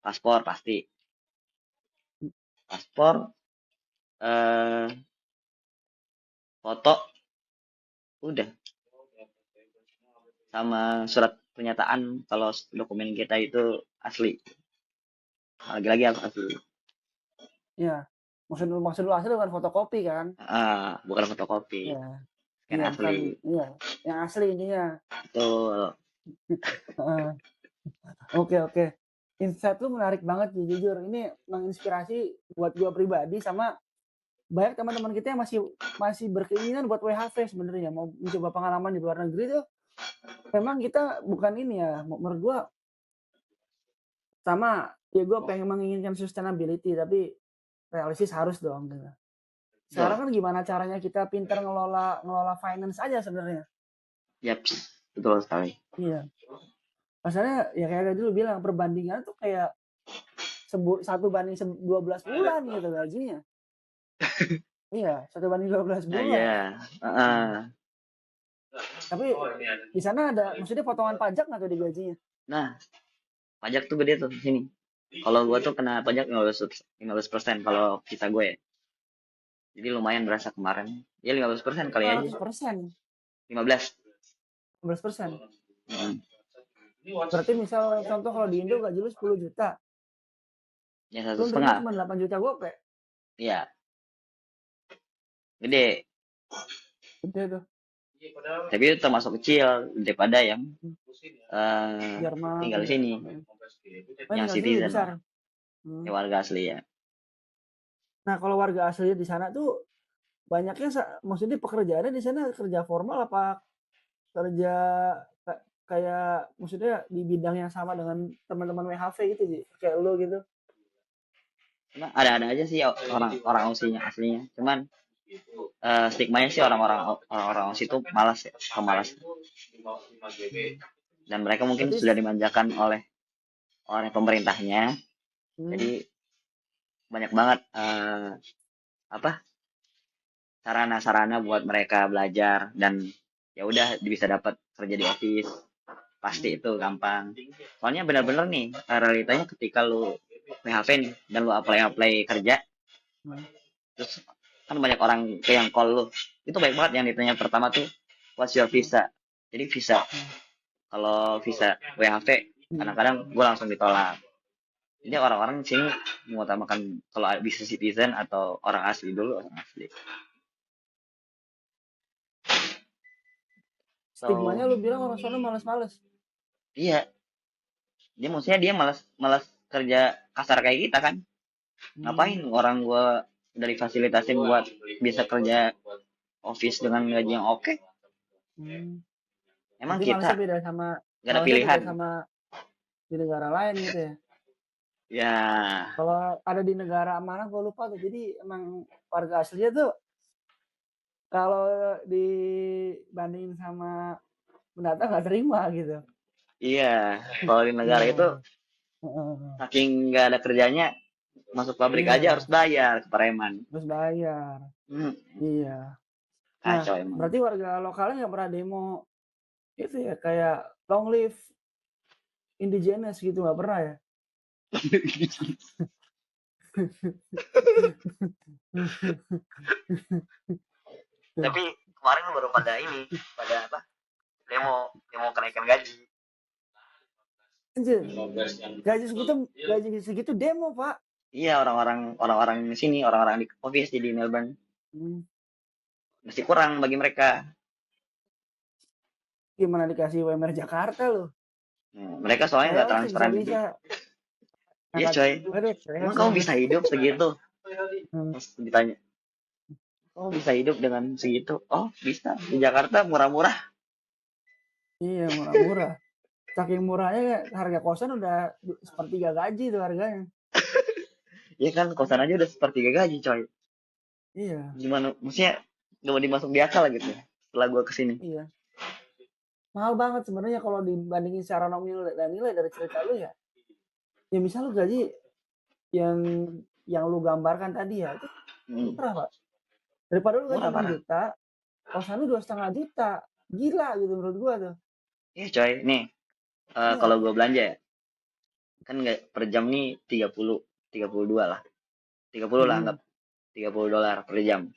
paspor pasti. Paspor, eh, foto udah, sama surat pernyataan kalau dokumen kita itu asli. Lagi-lagi harus asli. Iya. Maksud lu asli bukan fotokopi kan? Bukan fotokopi. Iya. scan Iya, bukan, asli. iya, yang asli intinya. Betul. Heeh. Oke, oke. Insight lu menarik banget sih, jujur. Ini menginspirasi buat gua pribadi sama banyak teman-teman kita yang masih masih berkeinginan buat WHV sebenarnya, mau mencoba pengalaman di luar negeri tuh. Memang kita bukan ini ya, menurut gua sama ya gua pengen menginginkan sustainability tapi realistis harus dong gitu. Betul. Sekarang kan gimana caranya kita pintar ngelola ngelola finance aja sebenarnya. Yaps, betul sekali. Iya. Masalahnya ya kayak dulu bilang perbandingan tuh kayak 1 banding 12 bulan gitu gajinya. Iya, 1 banding 12 Nah, bulan. iya. Tapi di sana ada maksudnya potongan pajak nggak tuh di gajinya? Nah, pajak tuh gede tuh di sini. Kalau gua tuh kena pajak 15% kalau visa gue ya. Jadi lumayan berasa kemarin. Ya 15% kali aja. 500%, 15. 15%. Hmm. Berarti misal contoh kalau di Indo gaji lu 10 juta, Ya lu satu nerima setengah. cuma 8 juta gope. Iya, gede. Gede tuh. Tapi itu termasuk kecil daripada yang Hmm, tinggal Jerman. di sini, yang Tinggal di sini lebih citizen besar. lah, Hmm. ya warga asli ya. Nah, kalau warga asli di sana tuh banyaknya maksudnya pekerjaannya di sana kerja formal apa kerja kayak maksudnya di bidang yang sama dengan teman-teman WHV gitu sih, kayak lu gitu. Cuma ada aja sih orang Aussinya aslinya. Cuman stigmanya sih orang Aussie itu malas ya, pemalas. Hmm. Dan mereka mungkin Berarti sudah dimanjakan oleh pemerintahnya. hmm, Jadi banyak banget apa sarana-sarana buat mereka belajar dan ya udah bisa dapat kerja di office. Pasti hmm, itu gampang. Soalnya benar-benar nih realitanya ketika lu PHV nih dan lu apply kerja, hmm, terus kan banyak orang kayak yang call lu, itu baik banget yang ditanya pertama tuh what's your hmm, visa. Jadi visa, hmm, kalau visa WHV hmm. kadang-kadang gue langsung ditolak. Jadi orang-orang di sini mengutamakan kalau bisa citizen atau orang asli dulu, orang asli. So Stigmanya lu bilang orang sana males-males. iya, dia malas malas kerja kasar kayak kita kan. Hmm, Ngapain orang gua dari fasilitasin buat bisa kerja office dengan gaji yang oke? hmm. Emang Berarti kita gak ada malesnya beda pilihan? sama di negara lain gitu ya. Ya, Kalau ada di negara mana gue lupa tuh. Jadi emang warga aslinya tuh kalau dibandingin sama pendatang nggak terima gitu. iya. Kalau di negara itu Iya. Heeh. saking nggak ada kerjanya, masuk pabrik aja harus Iya, bayar ke preman. terus bayar. Hmm, Iya. Nah, kacau emang. berarti warga lokalnya nggak pernah demo itu ya kayak long live indigenous gitu nggak pernah ya? Tapi kemarin baru pada ini, pada apa? Demo kenaikan gaji. Anjir, gaji segitu demo pak. Iya, orang-orang di sini, orang-orang di office di Melbourne Hmm, masih kurang bagi mereka. Gimana dikasih UMR Jakarta loh? Mereka soalnya nggak Chaos sih transparan gitu. bisa-bisa. Iya Angkat, coy, aduh, emang chaos kamu banget. bisa hidup segitu? Hmm, Terus ditanya, kamu bisa hidup dengan segitu? Oh bisa, di Jakarta murah-murah. iya murah-murah. Saking murahnya harga kosan udah sepertiga gaji tuh harganya. Ya kan, kosan aja udah sepertiga gaji coy. Iya, Gimana, maksudnya gak mau dimasuk di akal gitu setelah gue kesini. iya. Mahal banget sebenarnya kalau dibandingin secara nominal dan nilai dari cerita lu ya. Ya misal lu gaji yang lu gambarkan tadi ya itu Hmm, murah pak. Daripada lu gaji murah 6 parah. juta, kosan lu 2,5 juta. Gila gitu menurut gua tuh. Iya coy, nih kalau Iya. gue belanja ya, kan nggak per jam nih 32 lah. 30 lah anggap, Hmm. $30 per jam.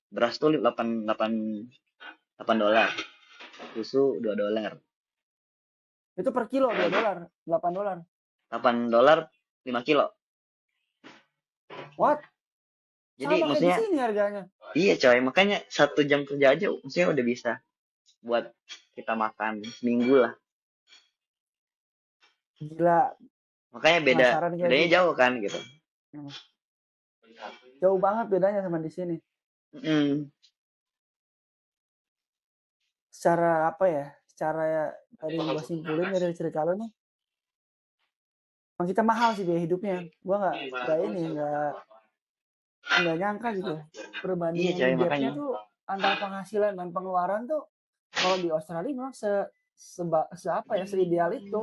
Beras tuh 8, 8, 8 dolar. Susu $2. Itu per kilo Nah, $2, $8. 8 dolar 5 kilo. What? Jadi Sama kayak di maksudnya sini harganya. iya coy, makanya 1 jam kerja aja maksudnya udah bisa buat kita makan seminggu lah. Gila, Makanya penasaran kayak bedanya sih. jauh kan gitu. Hmm. Jauh banget bedanya sama di sini. Mm. Secara apa ya? Secara ya, dari yang gua simpulin dari cerita lo nih, emang kita mahal sih biaya hidupnya. Gua nggak nyangka gitu ya. Iya Perbandingan coy, gapnya makanya. tuh antara penghasilan dan pengeluaran tuh kalau di Australia memang apa ya, seideal itu.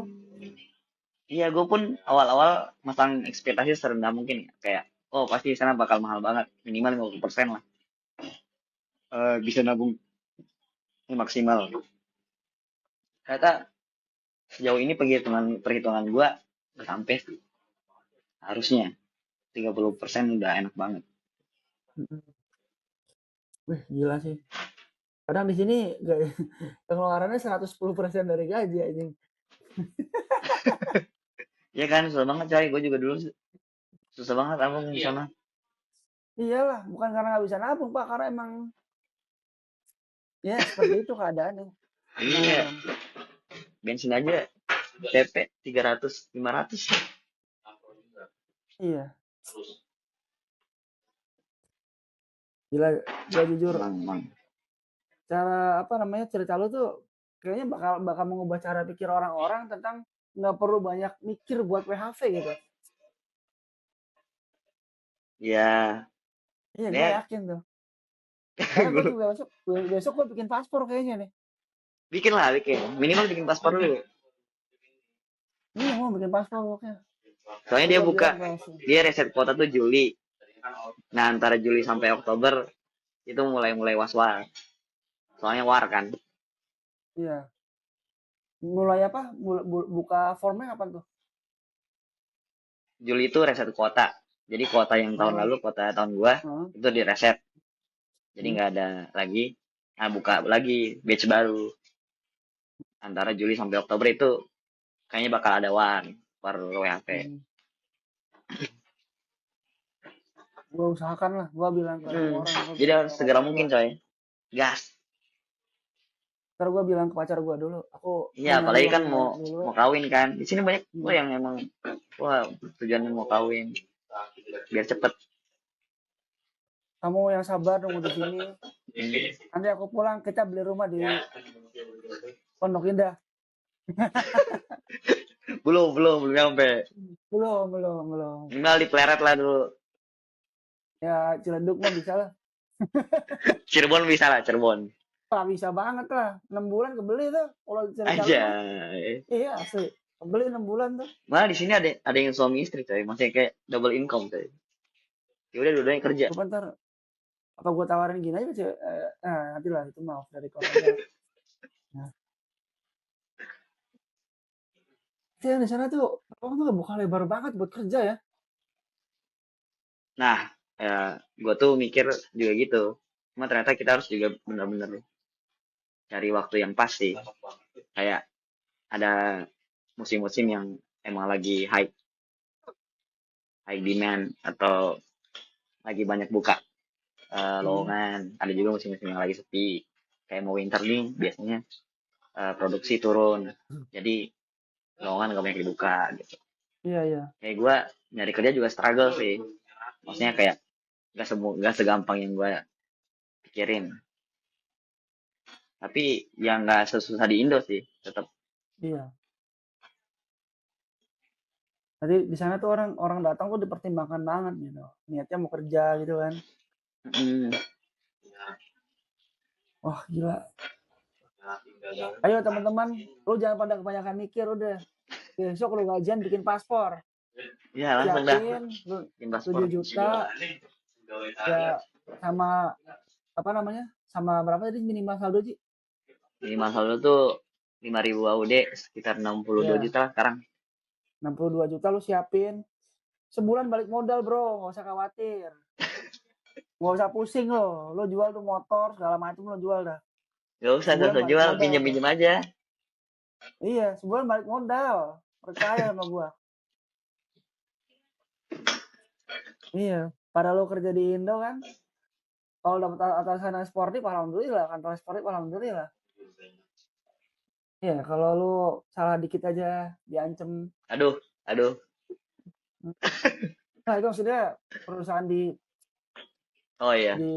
Iya, gue pun awal-awal masang ekspektasi serendah mungkin ya. Kayak, oh pasti di sana bakal mahal banget, minimal 50% lah. Bisa nabung maksimal. Ternyata sejauh ini perhitungan perhitungan gue udah sampai sih. Harusnya 30% udah enak banget. Wih, gila sih. Kadang di sini pengeluarannya 110% dari gaji anjing. Iya kan, susah banget coy. Gue juga dulu susah banget nabung di sana. Iyalah, bukan karena nggak bisa nabung, Pak, karena emang ya seperti itu keadaannya. Gimana Iya, dong? bensin aja PP 300 500. Iya, gila. Gua jujur, Emang, emang. cara apa namanya, cerita lu tuh kayaknya bakal bakal mengubah cara pikir orang-orang tentang nggak perlu banyak mikir buat WHV gitu. Ya, Iya, gue ya yakin tuh. Karena gue gue juga besok besok gue bikin paspor kayaknya nih. bikin lah, bikin. Minimal bikin paspor dulu. Iya, mau bikin paspor pokoknya. Soalnya Terus dia gue buka, bilang ke si, dia reset kuota tuh Juli. Nah, antara Juli sampai Oktober itu mulai was-was. Soalnya war kan. iya, mulai apa? Buka formnya kapan tuh? Juli itu reset kuota. Jadi kuota yang tahun Oh, lalu, kuota tahun gua heeh. itu di reset. Jadi Hmm. nggak ada lagi. Nah, buka lagi batch baru. Antara Juli sampai Oktober itu kayaknya bakal ada war WHP. Hmm. Gue usahakan lah, gue bilang ke semua orang, gue Jadi bilang ke harus segera pacar gue. mungkin coy. Gas. Ntar gue bilang ke pacar gue dulu, aku Iya, mau nyari apalagi uang kan yang mau banyak dulu. mau kawin kan. Di sini banyak gua Hmm. yang emang wah tujuannya mau kawin biar cepet. Kamu yang sabar nunggu di sini. Nanti aku pulang, kita beli rumah di Pondok Indah. Belum nyampe. Belum, belum, belum. Minimal di Pleret lah dulu. Ya Ciledug mah bisa lah. Cirebon bisa lah, Cirebon. Pak bisa banget lah. 6 bulan kebeli tuh. Kalau cerita lu Aja. mah. Iya asli. Kebeli 6 bulan tuh. Malah di sini ada yang suami istri coy, masih kayak double income coy. Ya udah dua-duanya kerja. Gue ntar apa gue tawarin gini aja sih. Nanti lah itu maaf dari kota aja. Nah, di sana tuh orang tuh buka lebar banget buat kerja ya. Nah, ya gua tuh mikir juga gitu. Cuma ternyata kita harus juga benar-benar cari waktu yang pas sih. Kayak ada musim-musim yang emang lagi high demand atau lagi banyak buka Hmm. lowongan. Ada juga musim-musim yang lagi sepi. Kayak mau winter nih biasanya produksi turun. Jadi lowongan gak banyak dibuka gitu. Iya, iya. Kayak gue nyari kerja juga struggle sih. Maksudnya kayak gak segampang yang gue pikirin. Tapi yang gak sesusah di Indo sih. Tetap. Iya. Tadi di sana tuh orang orang datang tuh dipertimbangkan banget gitu. Niatnya mau kerja gitu kan. Mm, Wah gila. Ayo teman-teman, lu jangan pada kebanyakan mikir udah. Besok lu gajian bikin paspor. ya langsung dah. Siapin Bikin paspor. 7 juta ya, sama apa namanya? Sama berapa tadi minimal saldo Ji? Minimal saldo tuh 5.000 AUD sekitar 62 Ya, juta lah sekarang. 62 juta lu siapin. Sebulan balik modal, Bro. Nggak usah khawatir. Nggak usah pusing lo. Lo jual tuh motor segala macam lo jual dah. Gak Sebulan usah balik jual, modal tuh. pinjam-pinjam aja. Iya, sebulan balik modal. Percaya sama gua. Iya. pada lo kerja di Indo kan, kalau dapat atasan yang sportif alhamdulillah, kantor sportif alhamdulillah. Iya, kalau lu salah dikit aja diancem. Aduh, aduh. Nah, itu maksudnya perusahaan Oh iya, di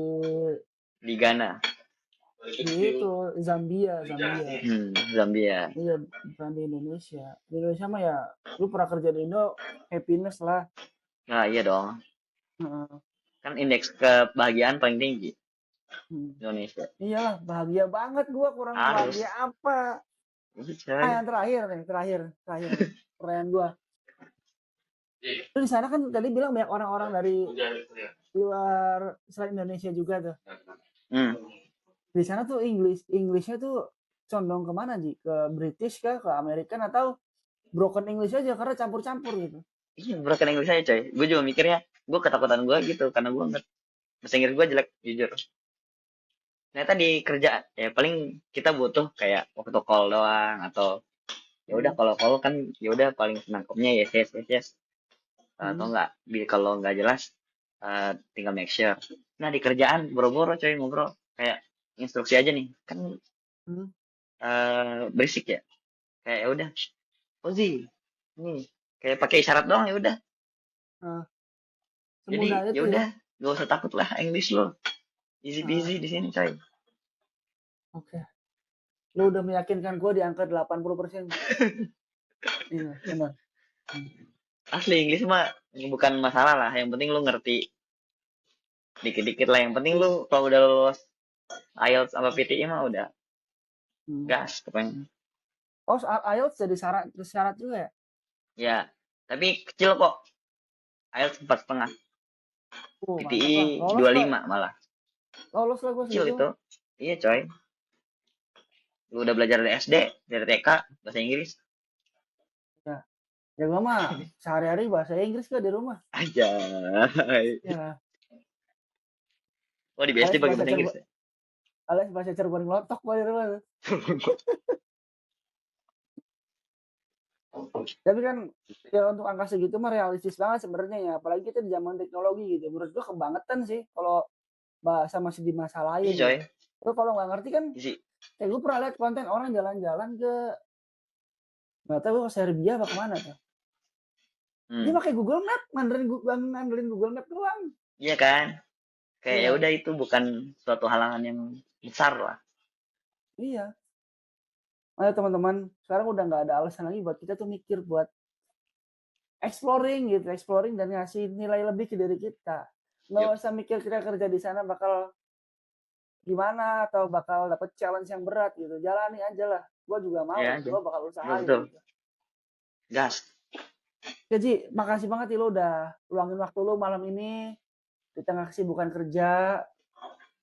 di Ghana. itu Zambia. Zambia. Iya, bukan di Indonesia. Di Indonesia mah ya, lu pernah kerja di Indo, happiness lah. Nah, iya dong. Heeh. Kan indeks kebahagiaan paling tinggi Hmm. Indonesia. Iyalah, bahagia banget gua, kurang Harus. bahagia apa? Iya, Ah, coy. yang terakhir nih, pertanyaan gua. Lu di sana kan tadi bilang banyak orang-orang dari luar selain Indonesia juga tuh. Hmm. Di sana tuh Englishnya tuh condong kemana Ji? Ke British kah, ke American, atau broken English aja karena campur-campur gitu? Iya, broken English aja, coy. Gue juga mikirnya, gue ketakutan gue gitu, karena gue nggak, bahasa Inggris gue jelek, jujur. Ternyata di kerjaan, ya paling kita butuh kayak waktu call doang, atau ya udah Hmm. kalau call kan, ya udah paling nangkepnya yes. Atau Hmm. enggak, kalau nggak jelas, tinggal make sure. Nah, di kerjaan, boro-boro coy ngobrol, kayak instruksi aja nih, kan Hmm. berisik ya. Kayak ya udah, Ozi, nih, kayak pakai isyarat doang ya udah. Nah, Jadi semudah ya itu ya. udah, gak usah takut lah English lo. Easy Nah, peasy di sini, coy. oke. Lu udah meyakinkan gue di angka 80%. Iya, benar. Hmm. Asli Inggris mah bukan masalah lah. Yang penting lu ngerti dikit-dikit lah. Yang penting lu Iya. kalau udah lulus IELTS sama PTE mah udah Hmm. gas pokoknya. Oh, soal IELTS jadi syarat juga ya? Ya, tapi kecil kok. IELTS 4,5. Mantap lah. PTE 25 malah. Lolos lah gue Kecil segitu. itu. Iya, coy. Lu udah belajar dari SD, dari TK, bahasa Inggris. Ya, ya gue mah sehari-hari bahasa Inggris ke di rumah. Aja. Ya, Oh, di BSD pakai bahasa Inggris ya? alias bahasa Cirebon ngelotok gue di rumah. Tapi kan ya untuk angka segitu mah realistis banget sebenarnya ya. Apalagi kita di zaman teknologi gitu. Menurut gue kebangetan sih kalau bahasa masih dimasalahin Iya, gitu. coy. Lu kalau nggak ngerti kan, Isi. kayak gue pernah lihat konten orang jalan-jalan ke nggak tahu ke Serbia apa kemana tuh. Dia Hmm. pakai Google Map, ngandelin Google Map doang. Iya kan? Kayak ya Iya, udah itu bukan suatu halangan yang besar lah. iya. Ayo teman-teman, sekarang udah nggak ada alasan lagi buat kita tuh mikir buat exploring dan ngasih nilai lebih ke diri kita. Nggak Yuk. usah mikir kita kerja di sana bakal gimana atau bakal dapet challenge yang berat gitu. Jalani aja lah. Gue juga mau, Ya aja. gue bakal Betul, usahain betul. gitu. Gas. Jadi, makasih banget lo udah luangin waktu lo malam ini di tengah kesibukan kerja,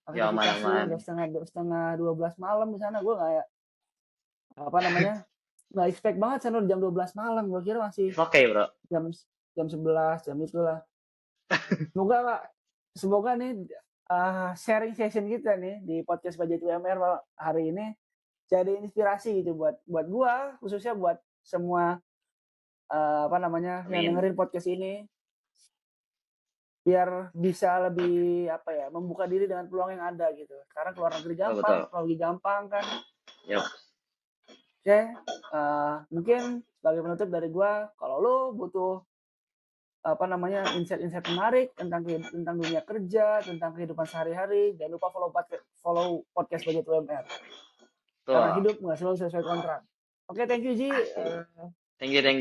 Ya, aktivitas lu aman-aman. udah setengah 12 malam di sana. Gue nggak ya, apa namanya, nggak expect banget sana jam 12 malam. Gue kira masih It's okay, bro. jam jam 11 jam itulah. Semoga nih sharing session kita nih di podcast Budget UMR hari ini jadi inspirasi gitu buat gua, khususnya buat semua apa namanya yang Amin. dengerin podcast ini, biar bisa lebih apa ya, membuka diri dengan peluang yang ada gitu. Sekarang keluar negeri Betul, gampang, betul. teknologi gampang kan. Yuk. Oke, mungkin sebagai penutup dari gua, kalau lo butuh apa namanya insight-insight menarik tentang dunia kerja, tentang kehidupan sehari-hari, jangan lupa follow podcast Budget UMR. Karena Tuh. hidup nggak selalu sesuai kontrak. Oke, thank you Ji. Thank you, thank you.